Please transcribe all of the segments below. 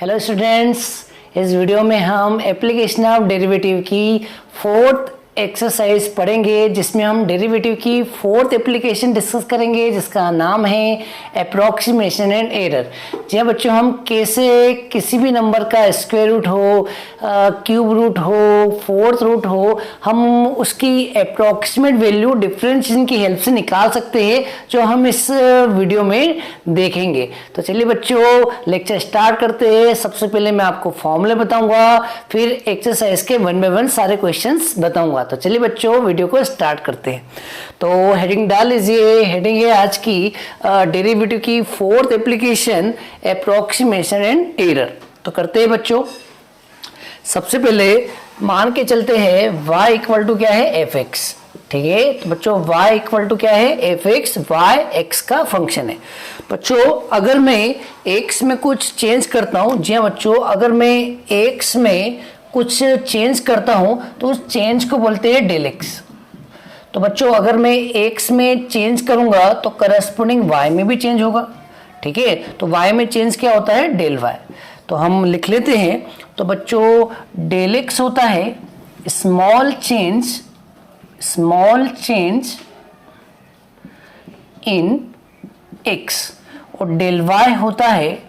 Hello students, इस video में हम एप्लीकेशन ऑफ डेरिवेटिव की फोर्थ एक्सरसाइज पढ़ेंगे, जिसमें हम डेरिवेटिव की फोर्थ एप्लीकेशन डिस्कस करेंगे, जिसका नाम है अप्रॉक्सीमेशन एंड एरर। जी हाँ बच्चों, हम कैसे किसी भी नंबर का स्क्वायर रूट हो, क्यूब रूट हो, फोर्थ रूट हो, हम उसकी अप्रॉक्सीमेट वैल्यू डिफरेंशिएशन की हेल्प से निकाल सकते हैं, जो हम इस वीडियो में देखेंगे। तो चलिए बच्चों, लेक्चर स्टार्ट करते हैं। सबसे पहले मैं आपको फॉर्मूले बताऊंगा, फिर एक्सरसाइज के 1 बाय 1 सारे क्वेश्चंस बताऊंगा। तो चलिए बच्चों, वीडियो को स्टार्ट करते हैं। तो हेडिंग डाल लीजिए। हेडिंग है आज की डेरिवेटिव की fourth application approximation and error. तो करते हैं बच्चों। सबसे पहले मान के चलते हैं y इक्वल टू क्या है, एफ एक्स। ठीक है, तो बच्चों y इक्वल टू क्या है, एफ एक्स। वाई एक्स का फंक्शन है। बच्चों अगर मैं x में कुछ चेंज करता हूं, जी हाँ बच्चों, अगर मैं x में कुछ चेंज करता हूं तो उस चेंज को बोलते हैं डेल एक्स। तो बच्चों अगर मैं x में चेंज करूंगा तो करस्पॉन्डिंग y में भी चेंज होगा। ठीक है, तो y में चेंज क्या होता है, डेल y। तो हम लिख लेते हैं। तो बच्चों डेल एक्स होता है स्मॉल चेंज इन x, और डेल y होता है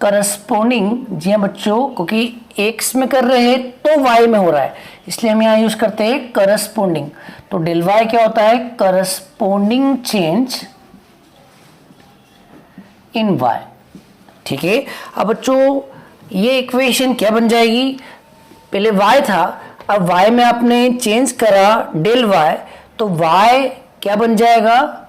करस्पॉन्डिंग, जी हाँ बच्चों, क्योंकि x में कर रहे हैं तो y में हो रहा है, इसलिए हम यहाँ यूज करते हैं करस्पॉन्डिंग। तो डेल y क्या होता है, करस्पॉन्डिंग चेंज इन y। ठीक है, अब बच्चों ये इक्वेशन क्या बन जाएगी, पहले y था, अब y में आपने चेंज करा डेल y, तो y क्या बन जाएगा,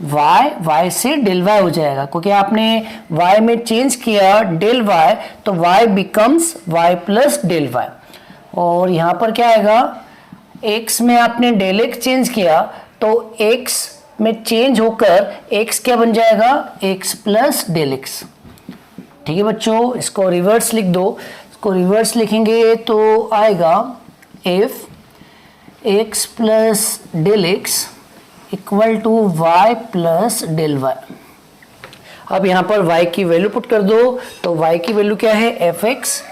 y से डेल y हो जाएगा, क्योंकि आपने y में चेंज किया डेल y, तो y becomes y plus del y। और यहाँ पर क्या आएगा, x में आपने डेल x चेंज किया तो x में चेंज होकर x क्या बन जाएगा, x प्लस डेल x। ठीक है बच्चों, इसको रिवर्स लिख दो। इसको रिवर्स लिखेंगे तो आएगा F x plus del x equal to Y plus del Y. अब यहाँ पर y की वैल्यू पुट कर दो, तो y की वैल्यू क्या है, एफ एक्स,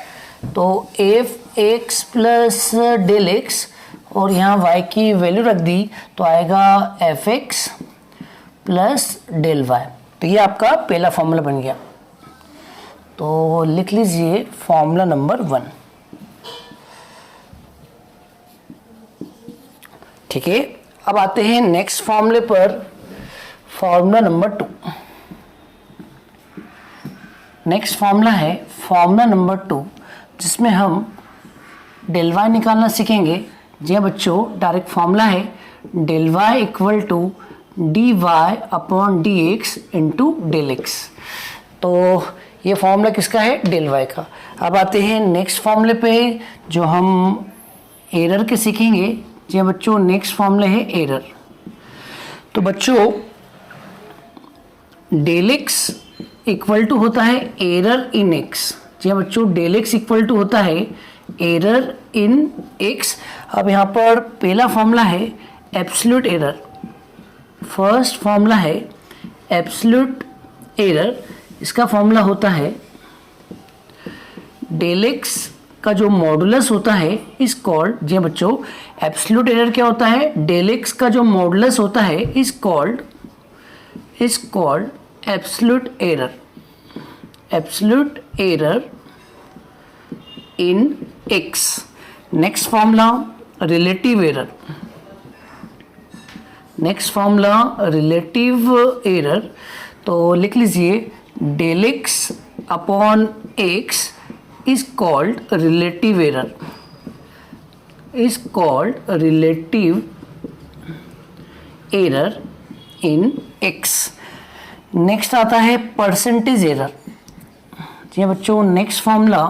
तो F x plus del X, और यहाँ y की वैल्यू रख दी तो आएगा F x plus del Y. तो ये आपका पहला फॉर्मूला बन गया। तो लिख लीजिए फॉर्मूला नंबर 1। ठीक है, अब आते हैं नेक्स्ट फॉर्मूले पर, फॉर्मूला नंबर 2। नेक्स्ट फॉर्मूला है फॉर्मूला नंबर 2, जिसमें हम डेल वाई निकालना सीखेंगे। जी हाँ बच्चों, डायरेक्ट फॉर्मूला है del Y equal to D Y upon D x into del x. तो ये फॉर्मूला किसका है, डेल वाई का। अब आते हैं नेक्स्ट फॉर्मूले पे, जो हम एरर के सीखेंगे। जी हाँ बच्चों, नेक्स्ट फॉर्मूला है एरर। तो बच्चों डेल एक्स इक्वल टू होता है एरर इन एक्स। जी हाँ बच्चों, डेल एक्स इक्वल टू होता है एरर इन एक्स। अब यहाँ पर पहला फॉर्मूला है एब्सोल्यूट एरर। फर्स्ट फॉर्मूला है एब्सोल्यूट एरर। इसका फॉर्मूला होता है डेल एक्स का जो मॉडुलस होता है इज कॉल्ड, जी बच्चों, एब्सोल्यूट एरर क्या होता है, डेल एक्स का जो मॉडुलस होता है is called absolute error in X. Next formula relative error. तो लिख लीजिए del X upon X is called relative error in x। Next आता है परसेंटेज एरर। जी बच्चों, नेक्स्ट फॉर्मूला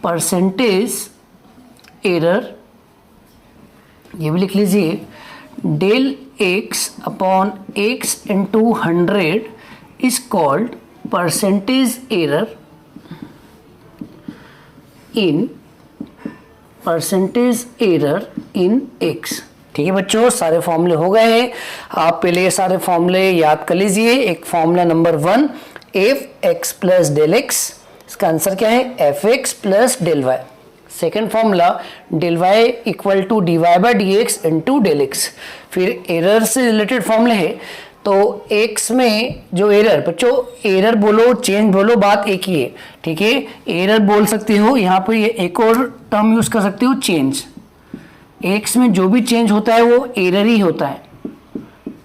परसेंटेज एरर, ये भी लिख लीजिए del X upon X into 100 is called percentage error in X. ठीक है बच्चों, सारे फॉर्मूले हो गए हैं। आप पहले ये सारे फॉर्मूले याद कर लीजिए। एक formula number 1 F x plus del X, इसका आंसर क्या है, F x plus del Y. Second formula del Y equal to D Y by D x into del X. फिर एरर से रिलेटेड फॉर्मूले है, तो एक्स में जो एरर, बच्चों एरर बोलो चेंज बोलो बात एक ही है, ठीक है। एरर बोल सकते हो, यहाँ पर ये एक और टर्म यूज कर सकते हो चेंज। एक्स में जो भी चेंज होता है वो एरर ही होता है,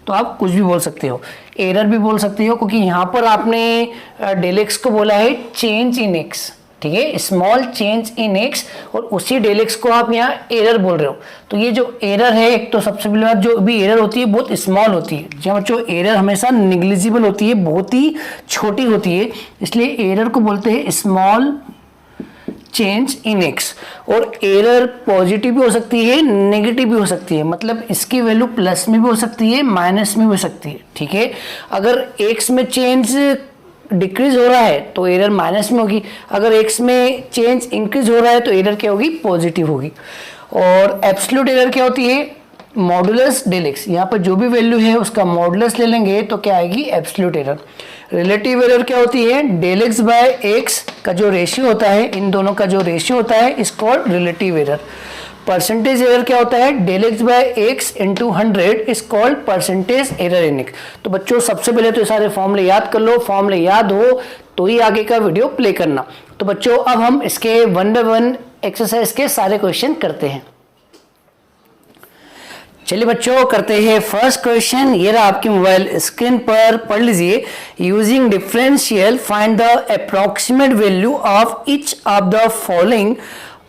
तो आप कुछ भी बोल सकते हो, एरर भी बोल सकते हो, क्योंकि यहाँ पर आपने डेल एक्स को बोला है चेंज इन एक्स, ठीक है, स्मॉल चेंज इन एक्स, और उसी डेल एक्स को आप यहाँ एरर बोल रहे हो। तो ये जो एरर है, एक तो सबसे पहले बात जो भी एरर होती है बहुत स्मॉल होती है, जहाँ बच्चों एरर हमेशा निग्लिजिबल होती है, बहुत ही छोटी होती है, इसलिए एरर को बोलते हैं स्मॉल चेंज इन एक्स। और एरर पॉजिटिव भी हो सकती है, नेगेटिव भी हो सकती है, मतलब इसकी वैल्यू प्लस में भी हो सकती है, माइनस में भी हो सकती है, ठीक है। अगर एक्स में चेंज डिक्रीज हो रहा है तो एरर माइनस में होगी, अगर एक्स में चेंज इंक्रीज हो रहा है तो एरर क्या होगी, पॉजिटिव होगी। और एब्सोल्यूट एरर क्या होती है, मॉडुलस डेल एक्स, यहाँ पर जो भी वैल्यू है उसका मॉडुलस ले लेंगे तो क्या आएगी, एब्सोल्यूट एरर। रिलेटिव एरर क्या होती है, डेल एक्स बाय एक्स का जो रेशियो होता है, इन दोनों का जो रेशियो होता है is called relative error. Percentage error क्या होता है, del X by X into 100 is called percentage error in X. तो बच्चों सबसे पहले तो ये सारे फॉर्मूले याद कर लो, फॉर्मूले याद हो तो ही आगे का वीडियो प्ले करना। तो बच्चों अब हम इसके 1 बाय 1 एक्सरसाइज के सारे क्वेश्चन करते हैं। चलिए बच्चों करते हैं फर्स्ट क्वेश्चन। ये रहा आपकी मोबाइल स्क्रीन पर, पढ़ लीजिए। Using differential find the approximate value of each of the following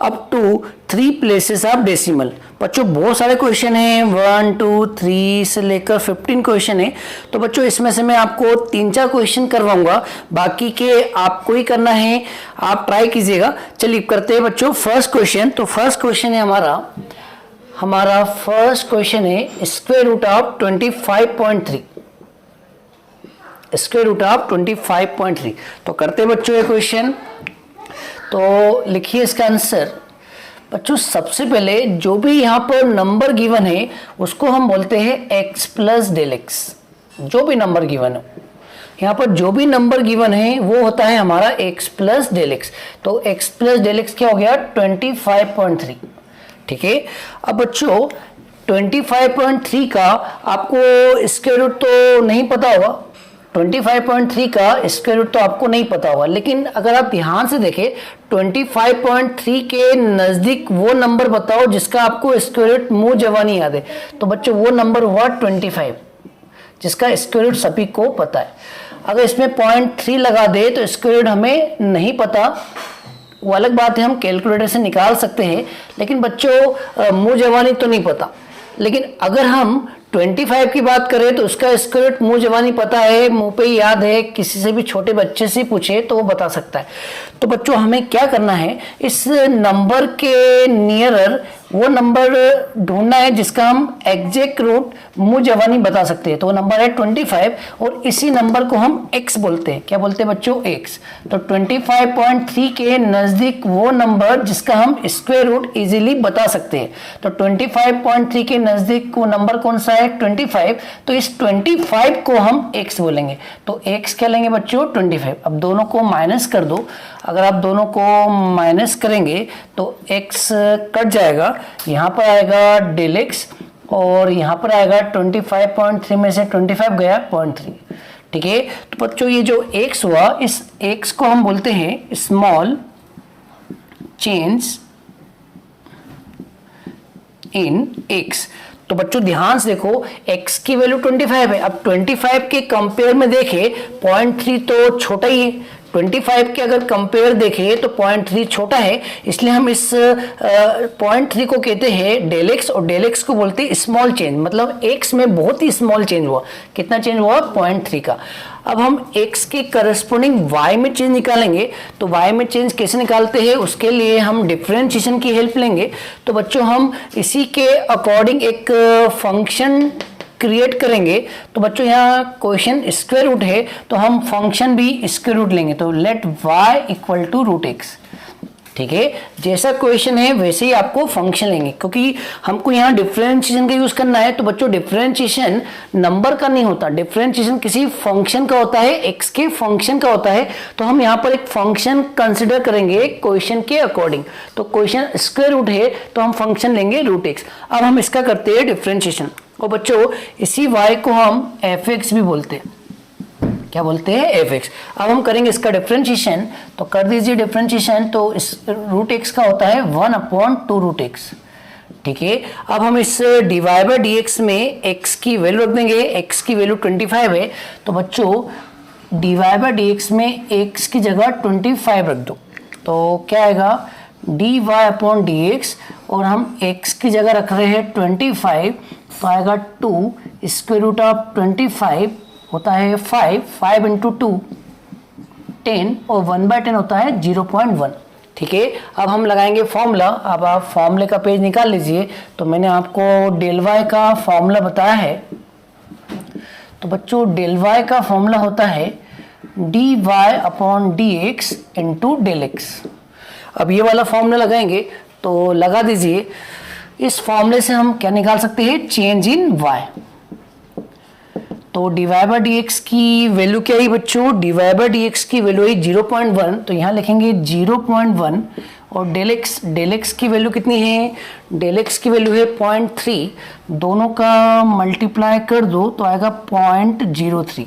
up to 3 places of decimal. बच्चों बहुत सारे क्वेश्चन हैं, 1 2 3 से लेकर 15 क्वेश्चन है। तो बच्चों इसमें से मैं आपको 3-4 क्वेश्चन करवाऊंगा, बाकी के आपको ही करना है, आप ट्राई कीजिएगा। चलिए करते हैं बच्चों फर्स्ट क्वेश्चन। तो फर्स्ट क्वेश्चन है हमारा फर्स्ट क्वेश्चन है square root of 25.3, square root of 25.3। तो करते हैं बच्चों ये क्वेश्चन। तो लिखिए इसका आंसर। बच्चों सबसे पहले जो भी यहाँ पर नंबर गिवन है उसको हम बोलते हैं x प्लस डेल एक्स। जो भी नंबर गिवन हो, यहाँ पर जो भी नंबर गिवन है वो होता है हमारा x प्लस डेल एक्स। तो x प्लस डेल एक्स क्या हो गया, 25.3, ठीक है। अब बच्चों 25.3 का आपको स्क्वायर रूट तो नहीं पता होगा, 25.3 का स्क्वायर रूट तो आपको नहीं पता होगा, लेकिन अगर आप ध्यान से देखें 25.3 के नज़दीक वो नंबर बताओ जिसका आपको स्क्वायर रूट मुंह जवानी याद है। तो बच्चों वो नंबर हुआ 25, जिसका स्क्वायर रूट सभी को पता है। अगर इसमें 0.3 लगा दे तो स्क्वायर रूट हमें नहीं पता, वो अलग बात है, हम कैलकुलेटर से निकाल सकते हैं, लेकिन बच्चों मुंह जवानी तो नहीं पता। लेकिन अगर हम 25 की बात करें तो उसका स्क्वायर रूट मुंह जवानी पता है, मुंह पे ही याद है, किसी से भी छोटे बच्चे से पूछे तो वो बता सकता है। तो बच्चों हमें क्या करना है, इस नंबर के नियरर वो नंबर ढूंढना है जिसका हम एग्जैक्ट रूट मुंह जवानी बता सकते हैं। तो वो नंबर है 25 और इसी नंबर को हम x बोलते हैं। क्या बोलते हैं बच्चों, x। तो 25.3 के नजदीक वो नंबर जिसका हम स्क्वायर रूट इजीली बता सकते हैं। तो 25.3 के नजदीक वो नंबर कौन सा है, 25। तो इस 25 को हम x बोलेंगे। तो x क्या लेंगे बच्चों, 25। अब दोनों को माइनस कर दो। अगर आप दोनों को माइनस करेंगे तो x कट जाएगा, यहाँ पर आएगा डेल एक्स और यहाँ पर आएगा 25.3 में से 25 गया 0.3, ठीक है। तो बच्चों ये जो x हुआ, इस x को हम बोलते हैं स्मॉल चेंज इन x। तो बच्चों ध्यान से देखो x की वैल्यू 25 है। अब 25 के कंपेयर में देखे 0.3 तो छोटा ही है, 25 के अगर कंपेयर देखें तो 0.3 छोटा है, इसलिए हम इस 0.3 को कहते हैं डेल एक्स और डेल एक्स को बोलते हैं स्मॉल चेंज। मतलब x में बहुत ही स्मॉल चेंज हुआ। कितना चेंज हुआ, 0.3 का। अब हम x के करस्पॉन्डिंग y में चेंज निकालेंगे। तो y में चेंज कैसे निकालते हैं, उसके लिए हम डिफरेंशिएशन की हेल्प लेंगे। तो बच्चों हम इसी के अकॉर्डिंग एक फंक्शन क्रिएट करेंगे। तो बच्चों यहाँ क्वेश्चन स्क्वायर रूट है तो हम फंक्शन भी स्क्वायर रूट लेंगे। तो let y equal to root X, ठीक है, जैसा क्वेश्चन है वैसे ही आपको फंक्शन लेंगे, क्योंकि हमको यहाँ डिफरेंशिएशन का यूज करना है। तो बच्चों डिफरेंशिएशन नंबर का नहीं होता, डिफरेंशिएशन किसी फंक्शन का होता है, एक्स के फंक्शन का होता है। तो हम यहाँ पर एक फंक्शन कंसिडर करेंगे क्वेश्चन के अकॉर्डिंग। तो क्वेश्चन स्क्वायर रूट है तो हम फंक्शन लेंगे रूट एक्स। अब हम इसका करते हैं डिफरेंशिएशन, और बच्चों इसी y को हम एफ एक्स भी बोलते हैं। क्या बोलते हैं? F x. अब हम करेंगे इसका डिफरेंशिएशन, तो कर दीजिए डिफरेंशिएशन। तो इस रूट एक्स का होता है 1/2 रूट एक्स। ठीक है, अब हम इस dy बाई डी एक्स में x की वैल्यू रख देंगे। x की वैल्यू 25 है, तो बच्चों dy बाई डी एक्स में x की जगह 25 रख दो, तो क्या आएगा dy/dx, और हम x की जगह रख रहे हैं 25, तो आएगा 2 स्क्वायर रूट ऑफ 25 होता है 5 इंटू 2 10, और 1/10 होता है 0.1। ठीक है, अब हम लगाएंगे फॉर्मूला। अब आप फॉर्मूले का पेज निकाल लीजिए। तो मैंने आपको डेल वाई का फॉर्मूला बताया है। तो बच्चों डेल वाई का फॉर्मूला होता है dy/dx इंटू डेल एक्स। अब ये वाला फॉर्मूला लगाएंगे, तो लगा दीजिए। इस फॉर्मूले से हम क्या निकाल सकते हैं? Change in y। तो dy बाई डी एक्स की वैल्यू क्या है बच्चों? dy बाई डी एक्स की वैल्यू है 0.1, तो यहाँ लिखेंगे 0.1। और डेल एक्स की वैल्यू कितनी है? डेल एक्स की वैल्यू है 0.3। दोनों का मल्टीप्लाई कर दो तो आएगा 0.03।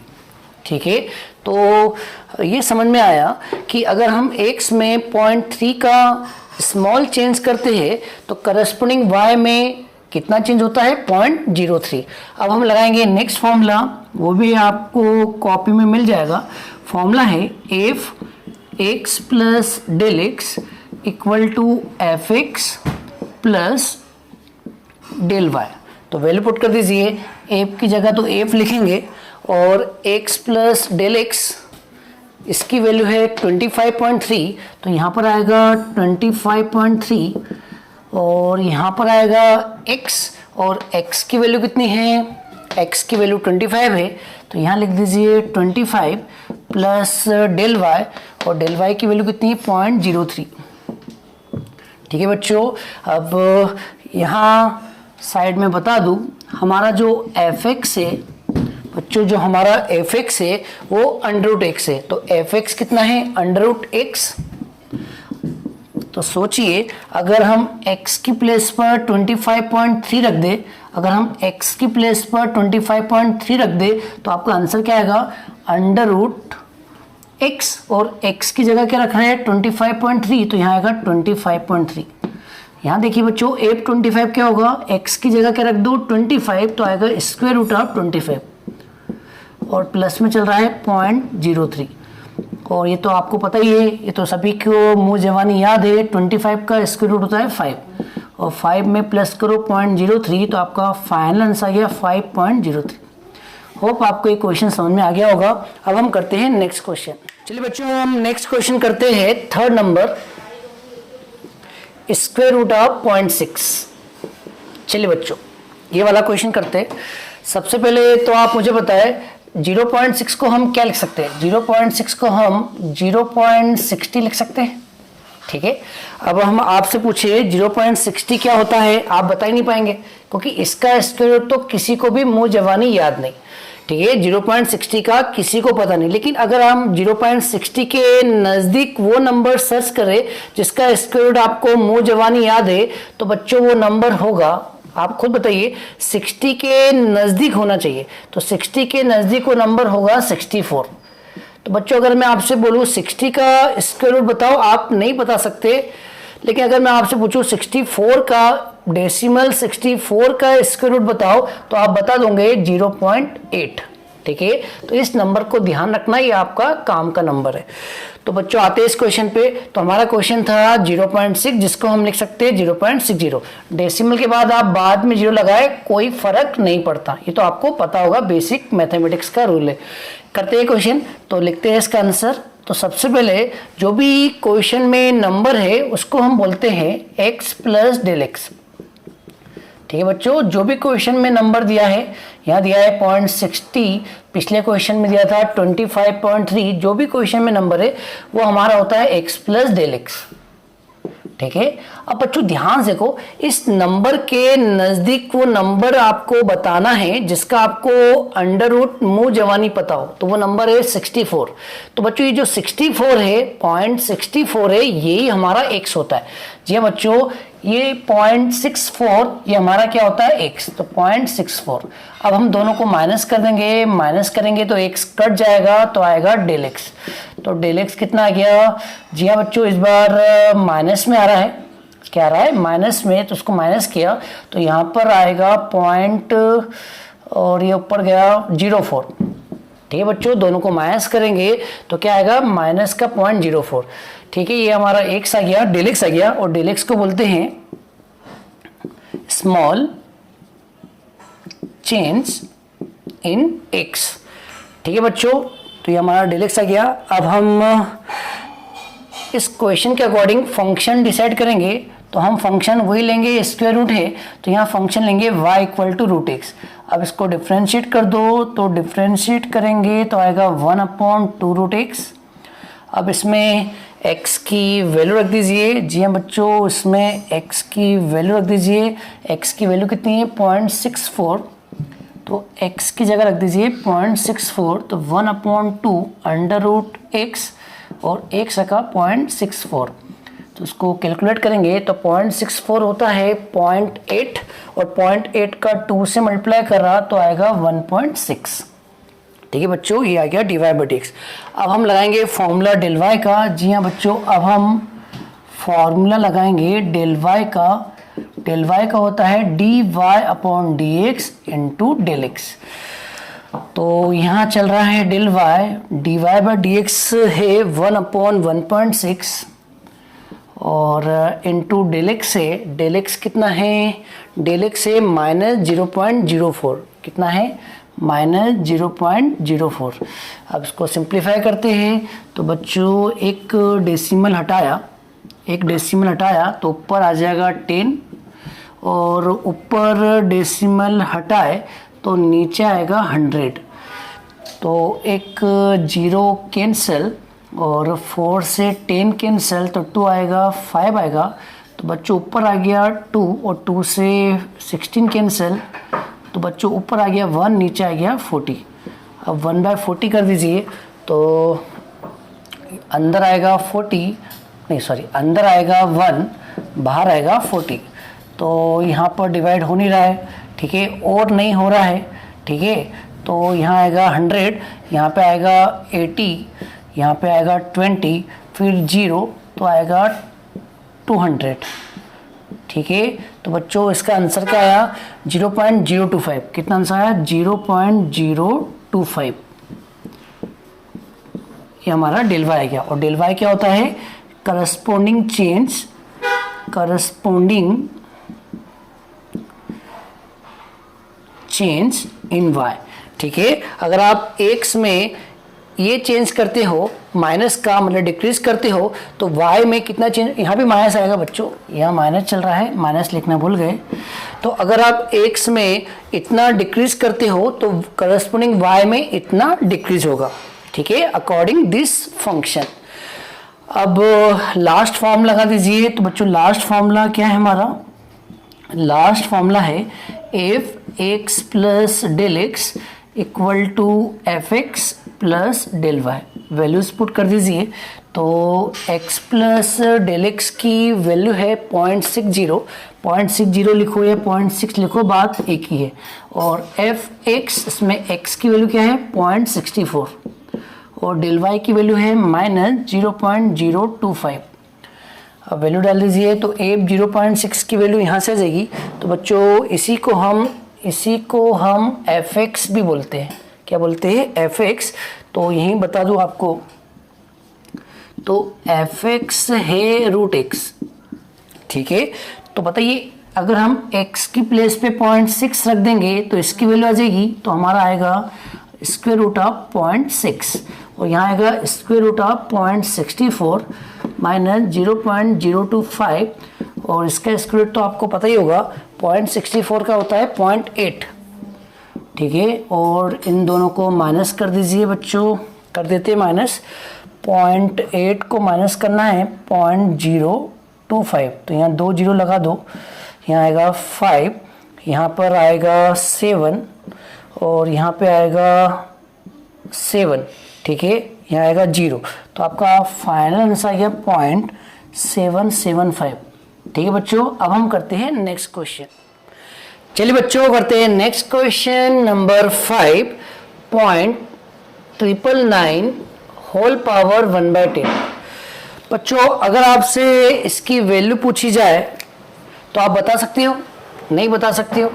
ठीक है, तो ये समझ में आया कि अगर हम x में 0.3 का स्मॉल चेंज करते हैं तो करस्पॉन्डिंग y में कितना चेंज होता है? 0.03। अब हम लगाएंगे नेक्स्ट फॉर्मूला, वो भी आपको कॉपी में मिल जाएगा। फॉर्मूला है F x plus del x equal to F x plus del Y. तो वैल्यू पुट कर दीजिए। एफ की जगह तो एफ लिखेंगे, और x प्लस डेल एक्स इसकी वैल्यू है 25.3, तो यहाँ पर आएगा 25.3, और यहाँ पर आएगा x, और x की वैल्यू कितनी है? x की वैल्यू 25 है, तो यहाँ लिख दीजिए 25 प्लस डेल y, और डेल y की वैल्यू कितनी है? 0.03। ठीक है बच्चों, अब यहाँ साइड में बता दूँ, हमारा जो fx है बच्चों, जो हमारा fx है वो अंडर रूट एक्स है। तो fx कितना है? Under root X. तो सोचिए अगर हम x की प्लेस पर 25.3 रख दे, अगर हम x की प्लेस पर 25.3 रख दे तो आपका आंसर क्या आएगा? अंडर रूट x, और x की जगह क्या रख रहे हैं? 25.3, तो यहाँ आएगा 25.3। यहाँ देखिए बच्चों, एफ 25 क्या होगा? x की जगह क्या रख दो? 25, तो आएगा स्क्वायर रूट ऑफ 25, और प्लस में चल रहा है 0.03। और ये तो आपको पता ही है, ये तो सभी को मुँह जवानी याद है। 25 का स्क्वायर रूट होता है 5, और 5 में प्लस करो 0.03, तो आपका फाइनल आंसर आ गया 5.03। होप आपको ये क्वेश्चन समझ में आ गया होगा। अब हम करते हैं नेक्स्ट क्वेश्चन। चलिए बच्चों, हम नेक्स्ट क्वेश्चन करते हैं 3rd number, square root of 0.6। चलिए बच्चों, ये वाला क्वेश्चन करते हैं। सबसे पहले तो आप मुझे बताएं 0.6 को हम क्या लिख सकते हैं? 0.6 को हम 0.60 लिख सकते हैं। ठीक है, अब हम आपसे पूछे 0.60 क्या होता है, आप बता ही नहीं पाएंगे, क्योंकि इसका स्क्वायर रूट तो किसी को भी मुंह जवानी याद नहीं। ठीक है, 0.60 का किसी को पता नहीं। लेकिन अगर हम 0.60 के नज़दीक वो नंबर सर्च करें जिसका स्क्वायर रूट आपको मुंह जवानी याद है, तो बच्चों वो नंबर होगा, आप खुद बताइए, 60 के नज़दीक होना चाहिए। तो 60 के नज़दीक वो नंबर होगा 64। तो बच्चों अगर मैं आपसे बोलूँ 60 का स्क्वायर रूट बताओ, आप नहीं बता सकते। लेकिन अगर मैं आपसे पूछूँ 64 का डेसिमल 64 का स्क्वायर रूट बताओ, तो आप बता दोगे 0.8। ठीक है, तो इस नंबर को ध्यान रखना, ये आपका काम का नंबर है। तो बच्चों आते हैं इस क्वेश्चन पे। तो हमारा क्वेश्चन था 0.6, जिसको हम लिख सकते हैं 0.60। डेसिमल के बाद आप बाद में 0 लगाए, कोई फर्क नहीं पड़ता, ये तो आपको पता होगा, बेसिक मैथमेटिक्स का रूल है। करते हैं क्वेश्चन, तो लिखते हैं इसका आंसर। तो सबसे पहले जो भी क्वेश्चन में नंबर है उसको हम बोलते हैं x प्लस डेल एक्स। ठीक है बच्चों, जो भी क्वेश्चन में नंबर दिया है, यहाँ दिया है 0.60, पिछले क्वेश्चन में दिया था 25.3, जो भी क्वेश्चन में नंबर है वो हमारा होता है x प्लस डेल एक्स। ठीक है। अब बच्चों ध्यान से देखो, इस नंबर के नजदीक वो नंबर आपको बताना है जिसका आपको अंडर रूट मुंह जवानी पता हो, तो वो नंबर है 64। तो बच्चों ये जो 64 है, 0.64 है, यही हमारा x होता है। जी हाँ बच्चों, ये 0.64 ये हमारा क्या होता है, x, तो 0.64। अब हम दोनों को माइनस कर देंगे, माइनस करेंगे तो x कट जाएगा, तो आएगा डेल x। तो डेल x कितना आ गया, जी हाँ बच्चों, इस बार माइनस में आ रहा है, क्या आ रहा है, माइनस में, तो उसको माइनस किया तो यहाँ पर आएगा पॉइंट और ये ऊपर गया 0.4। ठीक है बच्चों, दोनों को माइनस करेंगे तो क्या आएगा, माइनस का 0.04। ठीक है, ये हमारा x आ गया, डेल x आ गया, और डेल x को बोलते हैं स्मॉल चेंज इन x। ठीक है बच्चों, तो ये हमारा डेल x आ गया। अब हम इस क्वेश्चन के अकॉर्डिंग फंक्शन डिसाइड करेंगे, तो हम फंक्शन वही लेंगे, स्क्वायर रूट है तो यहाँ फंक्शन लेंगे y equal to root x. अब इसको डिफ्रेंशिएट कर दो, तो डिफ्रेंशिएट करेंगे तो आएगा 1/2 रूट एक्स। अब इसमें x की वैल्यू रख दीजिए। जी हाँ बच्चों, इसमें x की वैल्यू रख दीजिए। x की वैल्यू कितनी है, 0.64, तो x की जगह रख दीजिए 0.64, तो 1/2 अंडर रूट एक्स, और x का 0.64, तो उसको कैलकुलेट करेंगे तो 0.64 होता है 0.8, और 0.8 का 2 से मल्टीप्लाई कर रहा तो आएगा 1.6। ठीक है बच्चों, ये आ गया dy बाई dx। अब हम लगाएंगे फॉर्मूला डेल y का। जी हाँ बच्चों, अब हम फॉर्मूला लगाएंगे डेल y का। डेल y का होता है dy/dx इंटू डेल x। तो यहाँ चल रहा है del y, dy by dx है 1/1.6, और इंटू डेल x है, डेल x कितना है, डेल x है -0.04, कितना है, -0.04। अब इसको सिंप्लीफाई करते हैं, तो बच्चों एक डेसिमल हटाया, तो ऊपर आ जाएगा 10, और ऊपर डेसिमल हटाए तो नीचे आएगा 100, तो एक 0 कैंसिल, और 4 से 10 कैंसिल, तो 2 आएगा, 5 आएगा, तो बच्चों ऊपर आ गया 2, और 2 से 16 कैंसिल, तो बच्चों ऊपर आ गया 1, नीचे आ गया 40। अब 1/40 कर दीजिए, तो अंदर आएगा 40, नहीं सॉरी, अंदर आएगा 1, बाहर आएगा 40, तो यहाँ पर डिवाइड हो नहीं रहा है, ठीक है, और नहीं हो रहा है, ठीक है, तो यहाँ आएगा 100, यहाँ पे आएगा 80, यहाँ पे आएगा 20, फिर 0, तो आएगा 200। ठीक है, तो बच्चों इसका आंसर क्या आया, 0.025। कितना आंसर आया, 0.025। ये हमारा डेल वाई आ गया। और डेल वाई क्या होता है, करस्पॉन्डिंग चेंज इन वाई। ठीक है, अगर आप एक्स में ये चेंज करते हो, माइनस का मतलब डिक्रीज करते हो, तो y में कितना चेंज, यहाँ भी माइनस आएगा बच्चों, यहाँ माइनस चल रहा है, माइनस लिखना भूल गए। तो अगर आप x में इतना डिक्रीज करते हो तो करस्पॉन्डिंग y में इतना डिक्रीज होगा। ठीक है, अकॉर्डिंग दिस फंक्शन। अब लास्ट फॉर्म लगा दीजिए। तो बच्चों लास्ट फॉर्मूला क्या है हमारा, लास्ट फॉर्मूला है F x plus del x equal to F x plus del y. Values put कर दीजिए। तो x प्लस डेल एक्स की वैल्यू है 0.60 लिखो या 0.6 लिखो, बात एक ही है। और एफ एक्स, इसमें x की वैल्यू क्या है 0.64, और डेल वाई की वैल्यू है -0.025। अब वैल्यू डाल दीजिए। तो एफ 0.6 की वैल्यू यहाँ से आ जाएगी। तो बच्चों इसी को हम एफ एक्स भी बोलते हैं। क्या बोलते हैं, एफ एक्स। तो यहीं बता दूं आपको, तो एफ एक्स है रूट एक्स। ठीक है, तो बताइए अगर हम x की प्लेस पे 0.6 रख देंगे तो इसकी वैल्यू आ जाएगी। तो हमारा आएगा स्क्वायर रूट ऑफ 0.6, और यहाँ आएगा स्क्वायर रूट ऑफ 0.64 माइनस 0.025, और इसका स्क्वायर रूट तो आपको पता ही होगा, 0.64 का होता है 0.8। ठीक है, और इन दोनों को माइनस कर दीजिए बच्चों, कर देते हैं माइनस। 0.8 को माइनस करना है 0.0 25, तो यहाँ 2 जीरो लगा दो, यहाँ आएगा 5, यहाँ पर आएगा 7 और यहाँ पे आएगा 7, ठीक है, यहाँ आएगा 0। तो आपका फाइनल आंसर आ गया 0.775। ठीक है बच्चों, अब हम करते हैं नेक्स्ट क्वेश्चन। चलिए बच्चों करते हैं next question number 5.999 whole power 1/10। बच्चों अगर आपसे इसकी वैल्यू पूछी जाए तो आप बता सकते हो, नहीं बता सकते हो?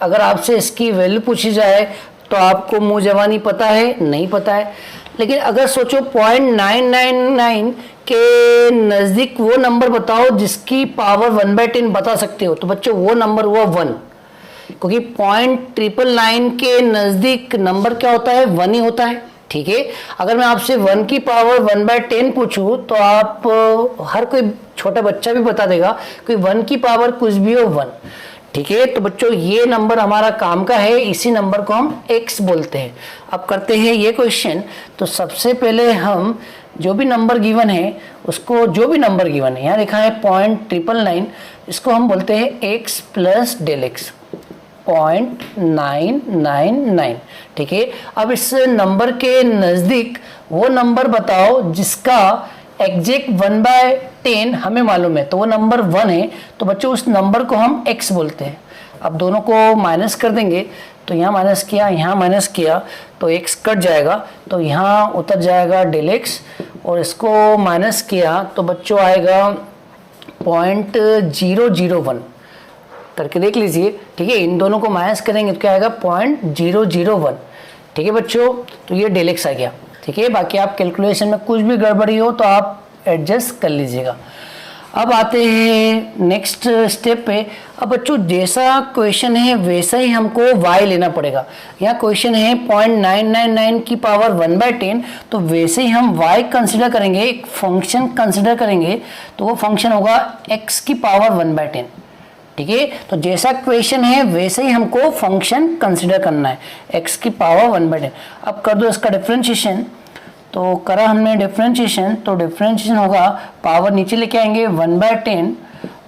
अगर आपसे इसकी वैल्यू पूछी जाए तो आपको मुंह जवानी पता है, नहीं पता है। लेकिन अगर सोचो 0.999 के नज़दीक वो नंबर बताओ जिसकी पावर 1/10 बता सकते हो, तो बच्चों वो नंबर हुआ 1, क्योंकि 0.999 के नज़दीक नंबर क्या होता है, 1 ही होता है। ठीक है, अगर मैं आपसे 1 की पावर 1/10 पूछूं तो आप हर कोई छोटा बच्चा भी बता देगा कि 1 की पावर कुछ भी हो 1। ठीक है, तो बच्चों ये नंबर हमारा काम का है, इसी नंबर को हम x बोलते हैं। अब करते हैं ये क्वेश्चन। तो सबसे पहले हम जो भी नंबर गिवन है उसको, जो भी नंबर गिवन है यहाँ लिखा है 0.999, इसको हम बोलते हैं x प्लस डेल x, 0.999। ठीक है, अब इस नंबर के नज़दीक वो नंबर बताओ जिसका एग्जैक्ट 1/10 हमें मालूम है, तो वो नंबर 1 है। तो बच्चों उस नंबर को हम x बोलते हैं। अब दोनों को माइनस कर देंगे, तो यहाँ माइनस किया, यहाँ माइनस किया, तो x कट जाएगा, तो यहाँ उतर जाएगा डेल x, और इसको माइनस किया तो बच्चों आएगा 0.001 करके देख लीजिए। ठीक है, इन दोनों को माइनस करेंगे तो क्या आएगा 0.001। ठीक है बच्चों, तो ये डेल x आ गया। ठीक है, बाकी आप कैलकुलेशन में कुछ भी गड़बड़ी हो तो आप एडजस्ट कर लीजिएगा। अब आते हैं नेक्स्ट स्टेप पे। अब बच्चों जैसा क्वेश्चन है वैसा ही हमको y लेना पड़ेगा। यहाँ क्वेश्चन है 0.999 की पावर 1/10, तो वैसे ही हम y कंसिडर करेंगे, एक फंक्शन कंसिडर करेंगे, तो वो फंक्शन होगा x की पावर 1/10। ठीक है, तो जैसा क्वेश्चन है वैसे ही हमको फंक्शन कंसिडर करना है, x की पावर 1/10। अब कर दो इसका डिफरेंशिएशन, तो करा हमने डिफरेंशिएशन, तो डिफरेंशिएशन होगा, पावर नीचे लेके आएंगे 1/10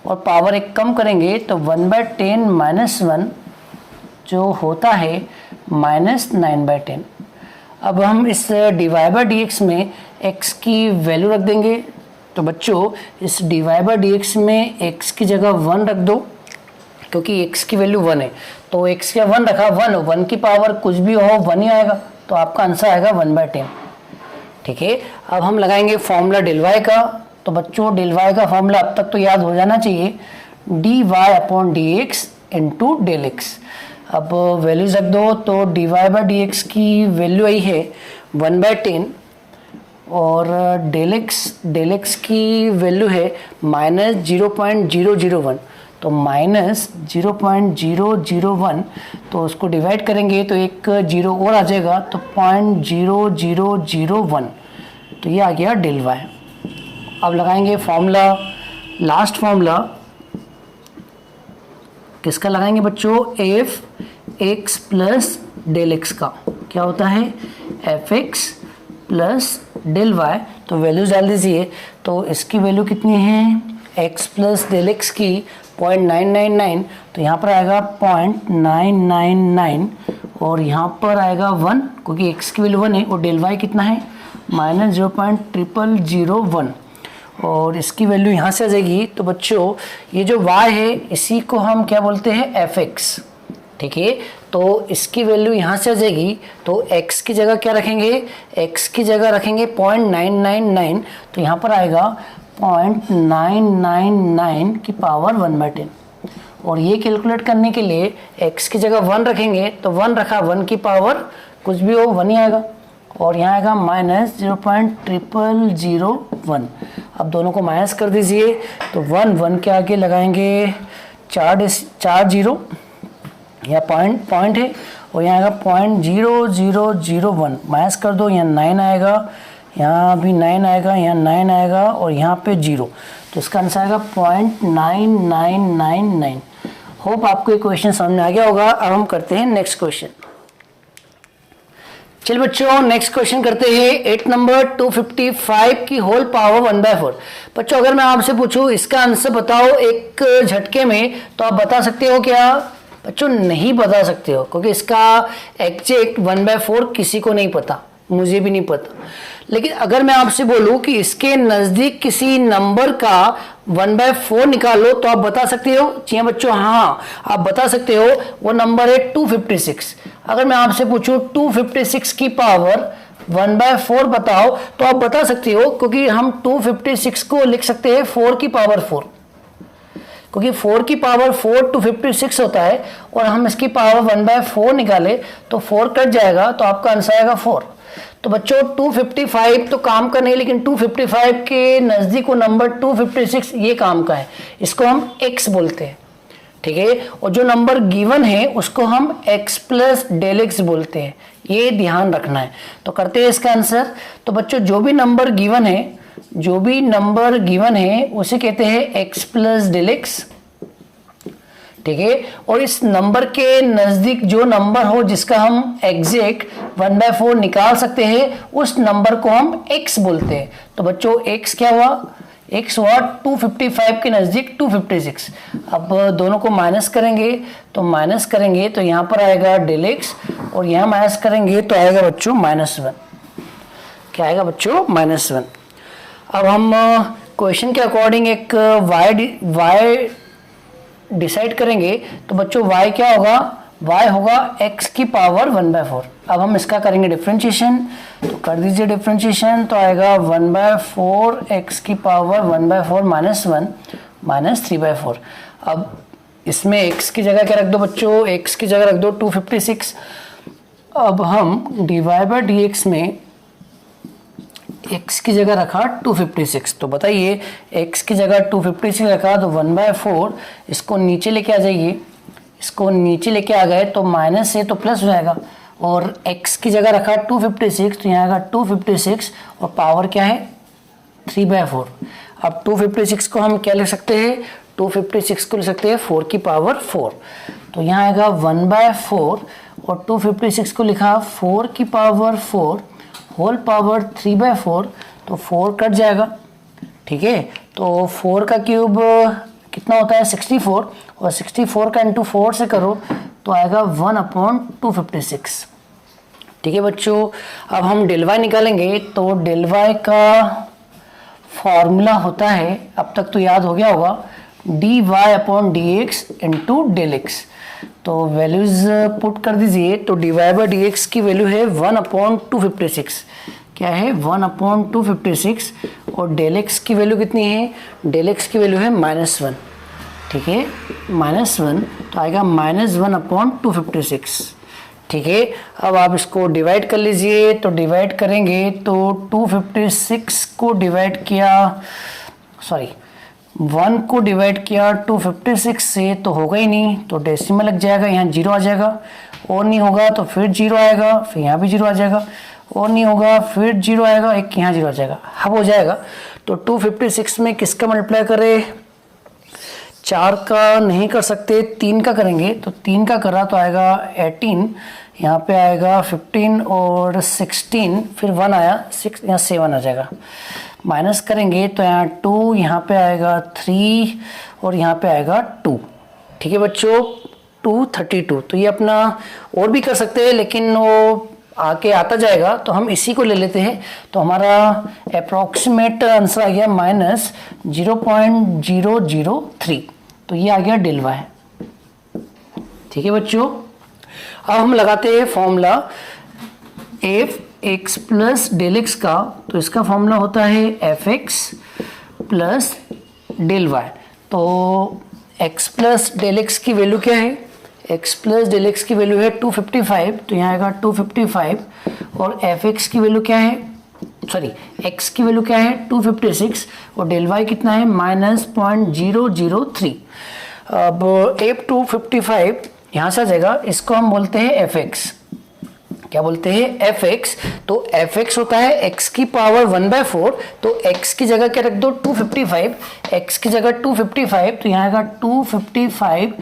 और पावर एक कम करेंगे तो 1/10 माइनस 1 जो होता है -9/10। अब हम इस dy/dx में x की वैल्यू रख देंगे। तो बच्चों इस dy/dx में x की जगह 1 रख दो, क्योंकि x की वैल्यू 1 है, तो x का 1 रखा, 1 की पावर कुछ भी हो 1 ही आएगा, तो आपका आंसर आएगा 1/10। ठीक है, अब हम लगाएंगे फॉर्मूला डेल y का। तो बच्चों डेल y का फॉर्मूला अब तक तो याद हो जाना चाहिए, dy/dx इंटू डेल x। अब वैल्यूज रख दो, तो dy/dx की वैल्यू आई है 1/10 और डेल x की वैल्यू है -0.001, तो -0.001, तो उसको डिवाइड करेंगे तो एक जीरो और आ जाएगा, तो 0.0001, तो ये आ गया डेल y। अब लगाएंगे फॉर्मूला, लास्ट फॉर्मूला किसका लगाएंगे बच्चों, f(x) प्लस डेल x का, क्या होता है f(x) प्लस डेल y। तो वैल्यूज डाल दीजिए, तो इसकी वैल्यू कितनी है x प्लस डेल x की 0.999, तो यहाँ पर आएगा 0.999 और यहाँ पर आएगा 1, क्योंकि x की वैल्यू 1 है, और डेल y कितना है -0.0001, और इसकी वैल्यू यहाँ से आ जाएगी। तो बच्चों ये जो y है इसी को हम क्या बोलते हैं f(x). ठीक है, तो इसकी वैल्यू यहाँ से आ जाएगी, तो x की जगह क्या रखेंगे, x की जगह रखेंगे 0.999, तो यहाँ पर आएगा 0.999 की पावर 1/10। और ये कैलकुलेट करने के लिए x की जगह 1 रखेंगे, तो 1 रखा, 1 की पावर कुछ भी हो 1 ही आएगा, और यहाँ आएगा -0.0001। अब दोनों को माइनस कर दीजिए, तो 1 के आगे लगाएंगे 4 जीरो, यह पॉइंट है, और यहाँ आएगा 0.0001, माइनस कर दो, यहाँ 9 आएगा, यहाँ भी 9 आएगा, यहाँ 9 आएगा, और यहाँ पे 0, तो इसका आंसर आएगा 0.9999। होप आपको ये क्वेश्चन समझ में आ गया होगा। अब हम करते हैं नेक्स्ट क्वेश्चन। चलिए बच्चों नेक्स्ट क्वेश्चन करते हैं। 8 नंबर 255 की होल पावर 1/4। बच्चों अगर मैं आपसे पूछूं इसका आंसर बताओ एक झटके में, तो आप बता सकते हो क्या? बच्चों नहीं बता सकते हो, क्योंकि इसका एग्जैक्ट 1/4 किसी को नहीं पता, मुझे भी नहीं पता। लेकिन अगर मैं आपसे बोलूं कि इसके नजदीक किसी नंबर का 1/4 निकालो, तो आप बता सकते हो? जी हाँ बच्चों, हाँ आप बता सकते हो। वो नंबर है 256। अगर मैं आपसे पूछूं 256 की पावर 1/4 बताओ, तो आप बता सकते हो, क्योंकि हम 256 को लिख सकते हैं 4 की पावर 4, क्योंकि 4 की पावर 4 256 होता है, और हम इसकी पावर 1/4 निकाले तो 4 कट जाएगा, तो आपका आंसर आएगा 4। तो बच्चों 255 तो काम का नहीं, लेकिन 255 के नजदीक वो नंबर 256 ये काम का है, इसको हम x बोलते हैं, ठीक है। और जो नंबर गिवन है उसको हम x प्लस डेल एक्स बोलते हैं, ये ध्यान रखना है। तो करते हैं इसका आंसर। तो बच्चों जो भी नंबर गिवन है उसे कहते हैं x प्लस डेल एक्स, ठीक है। और इस नंबर के नजदीक जो नंबर हो जिसका हम एग्जैक्ट 1/4 निकाल सकते हैं, उस नंबर को हम x बोलते हैं। तो बच्चों x क्या हुआ? x हुआ 255 के नजदीक 256। अब दोनों को माइनस करेंगे, तो यहां पर आएगा डेल एक्स, और यहां माइनस करेंगे तो आएगा बच्चों -1। क्या आएगा बच्चों? -1। अब हम क्वेश्चन के अकॉर्डिंग एक y डिसाइड करेंगे। तो बच्चों y क्या होगा? y होगा x की पावर 1/4। अब हम इसका करेंगे डिफरेंशिएशन, तो कर दीजिए डिफरेंशिएशन, तो आएगा 1/4 x की पावर 1/4 -1 -3/4। अब इसमें x की जगह क्या रख दो बच्चों? x की जगह रख दो 256। अब हम dy/dx में x की जगह रखा 256, तो बताइए x की जगह 256 रखा तो 1/4, इसको नीचे लेके आ जाइए, इसको नीचे लेके आ गए तो माइनस से तो प्लस हो जाएगा, और x की जगह रखा 256 तो यहाँ आएगा 256, और पावर क्या है? 3/4। अब 256 को हम क्या लिख सकते हैं? 256 को लिख सकते हैं 4 की पावर 4, तो यहाँ आएगा 1/4, और 256 को लिखा 4 की पावर 4 होल पावर 3/4, तो 4 कट जाएगा, ठीक है। तो 4 का क्यूब कितना होता है? 64, और 64 का इंटू 4 से करो तो आएगा 1/256, ठीक है बच्चों। अब हम डेल वाई निकालेंगे, तो डेल वाई का फॉर्मूला होता है, अब तक तो याद हो गया होगा, dy/dx इंटू डेल एक्स। तो वैल्यूज पुट कर दीजिए, तो dy/dx की वैल्यू है 1/256। क्या है? 1/256, और डेल एक्स की वैल्यू कितनी है? डेल एक्स की वैल्यू है -1, ठीक है, -1, तो आएगा -1/256, ठीक है। अब आप इसको डिवाइड कर लीजिए, तो डिवाइड करेंगे तो 256 को डिवाइड किया, 1 को डिवाइड किया 256 से तो होगा ही नहीं, तो डेसिमल लग जाएगा, यहाँ 0 आ जाएगा, और नहीं होगा तो फिर 0 आएगा, फिर यहाँ भी 0 आ जाएगा, और नहीं होगा फिर 0 आएगा, एक यहाँ 0 आ जाएगा। अब हो जाएगा, तो 256 में किसका मल्टीप्लाई करें? 4 का नहीं कर सकते, 3 का करेंगे, तो 3 का करा तो आएगा 18, यहाँ पे आएगा 15 और 16, फिर 1 आया 6, यहाँ 7 आ जाएगा। माइनस करेंगे तो यहाँ 2, यहाँ पे आएगा 3, और यहाँ पे आएगा 2, ठीक है बच्चों, 232। तो ये अपना और भी कर सकते हैं, लेकिन वो आके आता जाएगा, तो हम इसी को ले लेते हैं। तो हमारा अप्रॉक्सीमेट आंसर आ गया -0.003, तो ये आ गया डेल वाई, ठीक है बच्चों। अब हम लगाते हैं formula f x plus del x का, तो इसका फॉर्मूला होता है F x plus del Y. तो एक्स प्लस डेल एक्स की वैल्यू क्या है? एक्स प्लस डेल एक्स की वैल्यू है 255, तो यहाँ आएगा 255, और एफ एक्स की वैल्यू क्या है? एक्स की वैल्यू क्या है? 256, और डेल वाई कितना है? -0.003। अब एफ 255 यहाँ से आ जाएगा, इसको हम बोलते हैं एफ एक्स। क्या बोलते हैं? F X. तो एफ एक्स होता है एक्स की पावर 1/4, तो एक्स की जगह क्या रख दो? 255, एक्स की जगह 255, तो यहाँ आएगा 255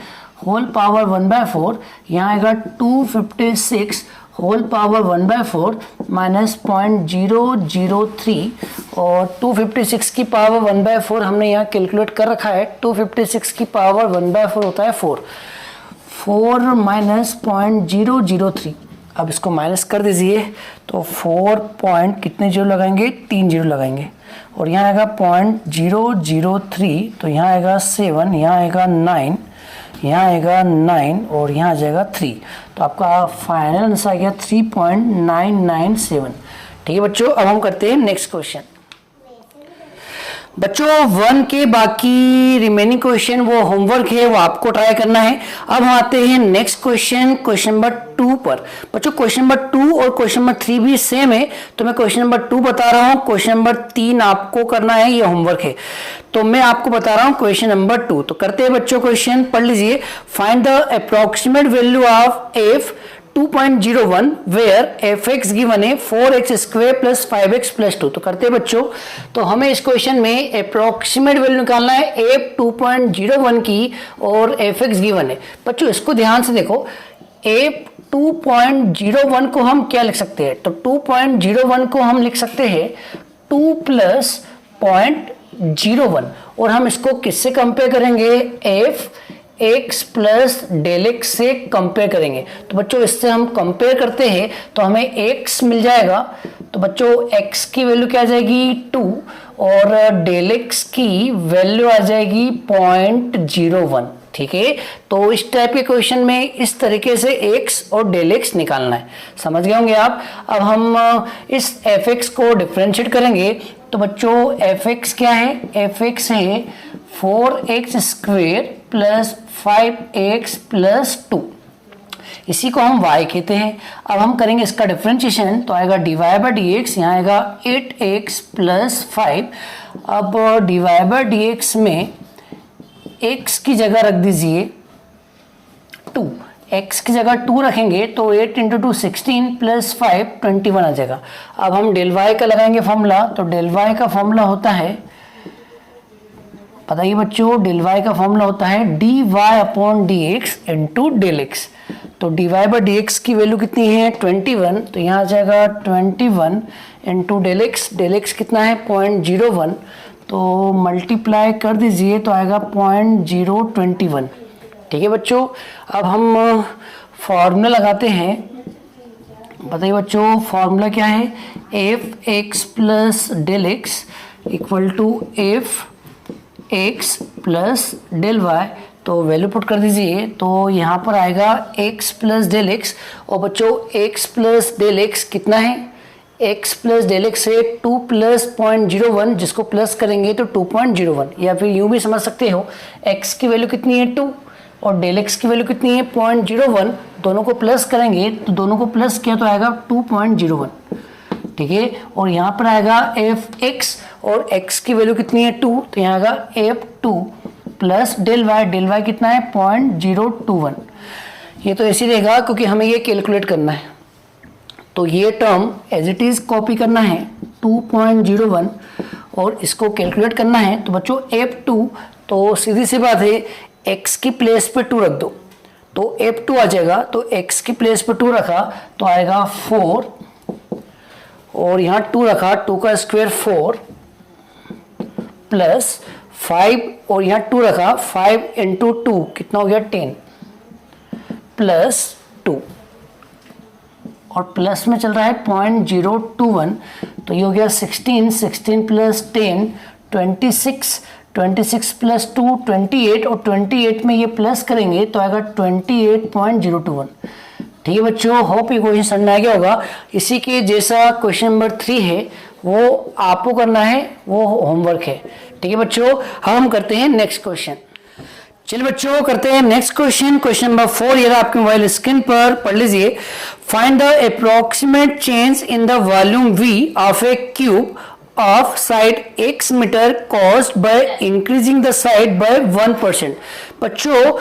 होल पावर 1/4, यहाँ आएगा 256 होल पावर 1/4 माइनस 0.003 और 256 की पावर 1/4 हमने यहाँ कैलकुलेट कर रखा है। 256 की पावर 1/4 होता है 4 माइनस 0.003। अब इसको माइनस कर दीजिए तो 4 पॉइंट कितने जीरो लगाएंगे, 3 जीरो लगाएंगे और यहाँ आएगा 0.003, तो यहाँ आएगा 7, यहाँ आएगा 9, यहाँ आएगा 9 और यहाँ आ जाएगा 3। तो आपका फाइनल आंसर आ गया 3.997। ठीक है बच्चों, अब हम करते हैं नेक्स्ट क्वेश्चन। बच्चों 1 के बाकी रिमेनिंग क्वेश्चन वो होमवर्क है, वो आपको ट्राई करना है। अब हम आते हैं नेक्स्ट क्वेश्चन, क्वेश्चन नंबर 2 पर। बच्चों क्वेश्चन नंबर 2 और क्वेश्चन नंबर 3 भी सेम है, तो मैं क्वेश्चन नंबर 2 बता रहा हूँ, क्वेश्चन नंबर 3 आपको करना है, ये होमवर्क है। तो मैं आपको बता रहा हूँ क्वेश्चन नंबर 2। तो करते हैं बच्चों, क्वेश्चन पढ़ लीजिए। Find the approximate value of f 2.01 where fx given है 4x square plus 5x plus 2। तो करते हैं बच्चों, तो हमें इस क्वेश्चन में अप्रोक्सीमेट वैल्यू निकालना है f 2.01 की और fx गिवन है। बच्चों इसको ध्यान से देखो, f 2.01 को हम क्या लिख सकते हैं, तो 2.01 को हम लिख सकते हैं 2 प्लस 0.01 और हम इसको किससे कंपेयर करेंगे, f x plus del x से कंपेयर करेंगे। तो बच्चों इससे हम कंपेयर करते हैं तो हमें x मिल जाएगा। तो बच्चों x की वैल्यू क्या आ जाएगी 2 और डेल एक्स की वैल्यू आ जाएगी 0.01। ठीक है, तो इस टाइप के क्वेश्चन में इस तरीके से x और डेल एक्स निकालना है, समझ गए होंगे आप। अब हम इस fx को डिफरेंशिएट करेंगे। तो बच्चों fx क्या है, fx है 4x square plus 5x plus 2, इसी को हम y कहते हैं। अब हम करेंगे इसका डिफरेंशिएशन, तो आएगा dy बाई डी एक्स, यहाँ आएगा 8x प्लस 5। अब dy बाई डी एक्स में x की जगह रख दीजिए 2, x की जगह 2 रखेंगे तो 8 इंटू 2 16 प्लस 5 21 आ जाएगा। अब हम डेल y का लगाएंगे फॉर्मूला, तो डेल y का फॉर्मूला होता है, बताइए बच्चों, डेल y का फॉर्मूला होता है dy upon D x into del x. तो dy बाई डी एक्स की वैल्यू कितनी है 21, तो यहाँ आ जाएगा 21 इंटू डेल एक्स कितना है 0.01, तो मल्टीप्लाई कर दीजिए तो आएगा 0.021। ठीक है बच्चों, अब हम फॉर्मूला लगाते हैं। बताइए बच्चों फॉर्मूला क्या है, F x plus del x equal to F x plus del Y. तो वैल्यू पुट कर दीजिए, तो यहाँ पर आएगा x प्लस डेल एक्स और बच्चों x प्लस डेल एक्स कितना है, x प्लस डेल एक्स है 2 प्लस 0.01, जिसको प्लस करेंगे तो 2.01, या फिर यूँ भी समझ सकते हो x की वैल्यू कितनी है 2 और डेल एक्स की वैल्यू कितनी है 0.01, दोनों को प्लस करेंगे तो दोनों को प्लस किया तो आएगा 2.01। ठीक है, और यहाँ पर आएगा एफ एक्स और x की वैल्यू कितनी है 2, तो यहाँ आएगा एफ 2 प्लस डेल वाई कितना है 0.021। ये तो ऐसे रहेगा क्योंकि हमें ये कैलकुलेट करना है, तो ये term as it is copy करना है 2.01 और इसको कैलकुलेट करना है। तो बच्चों f2, तो सीधी सी बात है x की प्लेस पे 2 रख दो तो f2 आ जाएगा। तो x की प्लेस पे 2 रखा तो आएगा 4 और यहाँ 2 रखा, 2 का स्क्वायर 4 प्लस 5 और यहाँ 2 रखा, 5 इंटू 2 कितना हो गया 10 प्लस 2 और प्लस में चल रहा है 0.021, तो ये हो गया 16 प्लस 10 26 प्लस 2 28 और 28 में ये प्लस करेंगे तो आएगा 28.021। ठीक है बच्चों, होप ये क्वेश्चन समझ में आ गया होगा। इसी के जैसा क्वेश्चन नंबर 3 है वो आपको करना है, वो होमवर्क है। ठीक है बच्चों, हम करते हैं नेक्स्ट क्वेश्चन। चलिए बच्चों करते हैं नेक्स्ट क्वेश्चन, क्वेश्चन नंबर 4 ये आपके मोबाइल स्क्रीन पर पढ़ लीजिए। Find the approximate change in the volume V of a cube of side x metre caused by increasing the side by 1%। बच्चों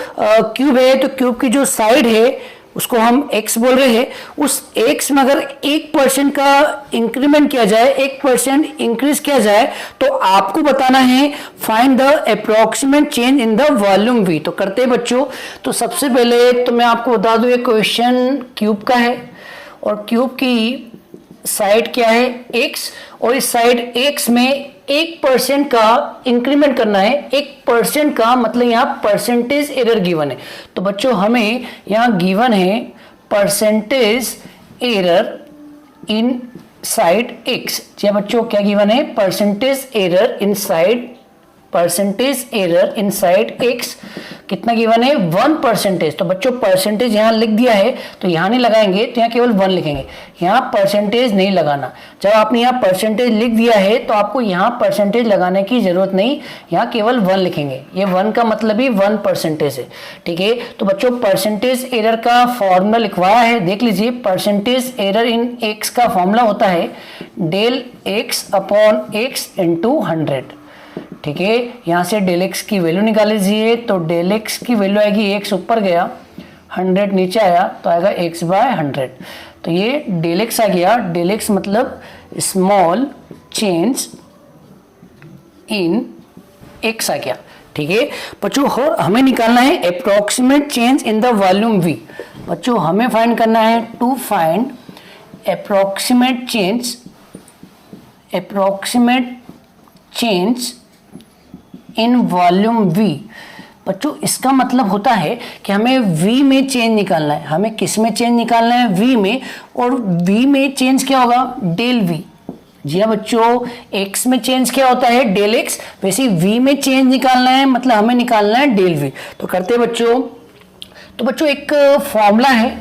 क्यूब है तो क्यूब की जो साइड है उसको हम x बोल रहे हैं, उस x में अगर 1% का इंक्रीमेंट किया जाए, 1% इंक्रीज किया जाए, तो आपको बताना है find the approximate change in the volume V। तो करते हैं बच्चों, तो सबसे पहले तो मैं आपको बता दूं ये क्वेश्चन क्यूब का है और क्यूब की साइड क्या है x, और इस साइड x में 1% का इंक्रीमेंट करना है। 1% का मतलब यहाँ परसेंटेज एरर गिवन है। तो बच्चों हमें यहाँ गिवन है परसेंटेज एरर इन साइड x। जी बच्चों क्या गिवन है? परसेंटेज एरर इन साइड x कितना गिवन है? 1%। तो बच्चों परसेंटेज यहाँ लिख दिया है तो यहाँ नहीं लगाएंगे, तो यहाँ केवल 1 लिखेंगे, यहाँ परसेंटेज नहीं लगाना। जब आपने यहाँ परसेंटेज लिख दिया है तो आपको यहाँ परसेंटेज लगाने की जरूरत नहीं, यहाँ केवल 1 लिखेंगे। ये 1 का मतलब ही 1% है, ठीक है। तो बच्चों परसेंटेज एरर का फॉर्मूला लिखवाया है, देख लीजिए। परसेंटेज एरर इन x का फॉर्मूला होता है del x upon x into 100, ठीक है। यहाँ से डेल x की वैल्यू निकाल लीजिए, तो डेल x की वैल्यू आएगी, x ऊपर गया 100 नीचे आया तो आएगा x बाय 100। तो ये डेल x आ गया। डेल x मतलब स्मॉल चेंज इन x आ गया, ठीक है बच्चों। और हमें निकालना है approximate change in the volume v। बच्चों हमें फाइंड करना है to find approximate change in volume v। बच्चों इसका मतलब होता है कि हमें v में चेंज निकालना है। हमें किस में चेंज निकालना है? v में। और v में चेंज क्या होगा? Del v। जी हाँ बच्चों, x में चेंज क्या होता है? Del x। वैसे v में चेंज निकालना है, मतलब हमें निकालना है डेल v। तो करते हैं बच्चों। तो बच्चों एक फॉर्मूला है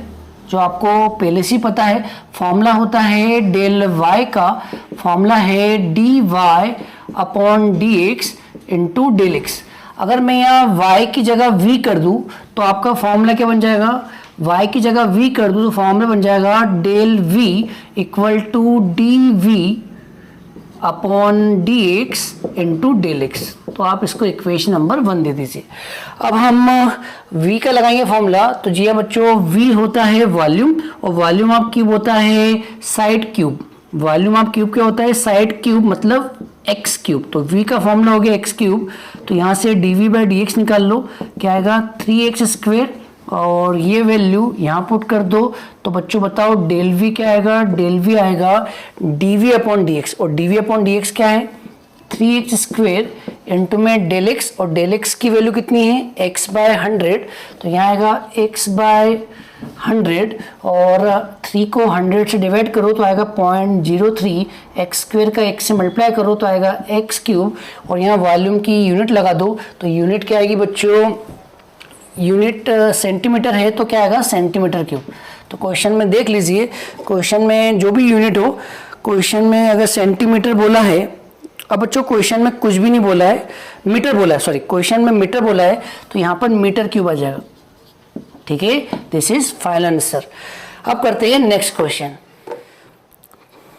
जो आपको पहले से ही पता है। फॉर्मूला होता है डेल y का फॉर्मूला है dy upon dx into del x. अगर मैं यहाँ y की जगह v कर दूं तो आपका फॉर्मूला क्या बन जाएगा? y की जगह v कर दूं तो फॉर्मूला बन जाएगा del v equal to dv upon dx into del x. तो आप इसको इक्वेशन नंबर 1 दे दीजिए। अब हम v का लगाएंगे फॉर्मूला। तो जी बच्चों v होता है वॉल्यूम, और वॉल्यूम ऑफ क्यूब होता है side cube. Volume of cube क्या होता है? साइड क्यूब मतलब x क्यूब। तो v का फॉर्मूला हो गया x क्यूब। तो यहाँ से dv बाई dx निकाल लो, क्या आएगा? 3x स्क्वेयर, और ये वैल्यू यहाँ पुट कर दो। तो बच्चों बताओ डेल v क्या आएगा? डेल v आएगा dv अपॉन dx, और dv अपॉन dx क्या है? 3x स्क्वेयर इंटू में डेल x, और डेल x की वैल्यू कितनी है? x by 100। तो यहाँ आएगा x बाय 100, और 3 को 100 से डिवाइड करो तो आएगा 0.03। एक्स स्क्वेयर का x से मल्टीप्लाई करो तो आएगा x क्यूब, और यहाँ वॉल्यूम की यूनिट लगा दो। तो यूनिट क्या आएगी बच्चों? यूनिट सेंटीमीटर है तो क्या आएगा? Centimetre cube. तो क्वेश्चन में देख लीजिए, क्वेश्चन में जो भी यूनिट हो, क्वेश्चन में अगर सेंटीमीटर बोला है, अब बच्चों क्वेश्चन में कुछ भी नहीं बोला है, मीटर बोला है, सॉरी क्वेश्चन में मीटर बोला है, तो यहाँ पर मीटर क्यूब आ जाएगा, ठीक है। This is final answer. अब करते हैं नेक्स्ट क्वेश्चन।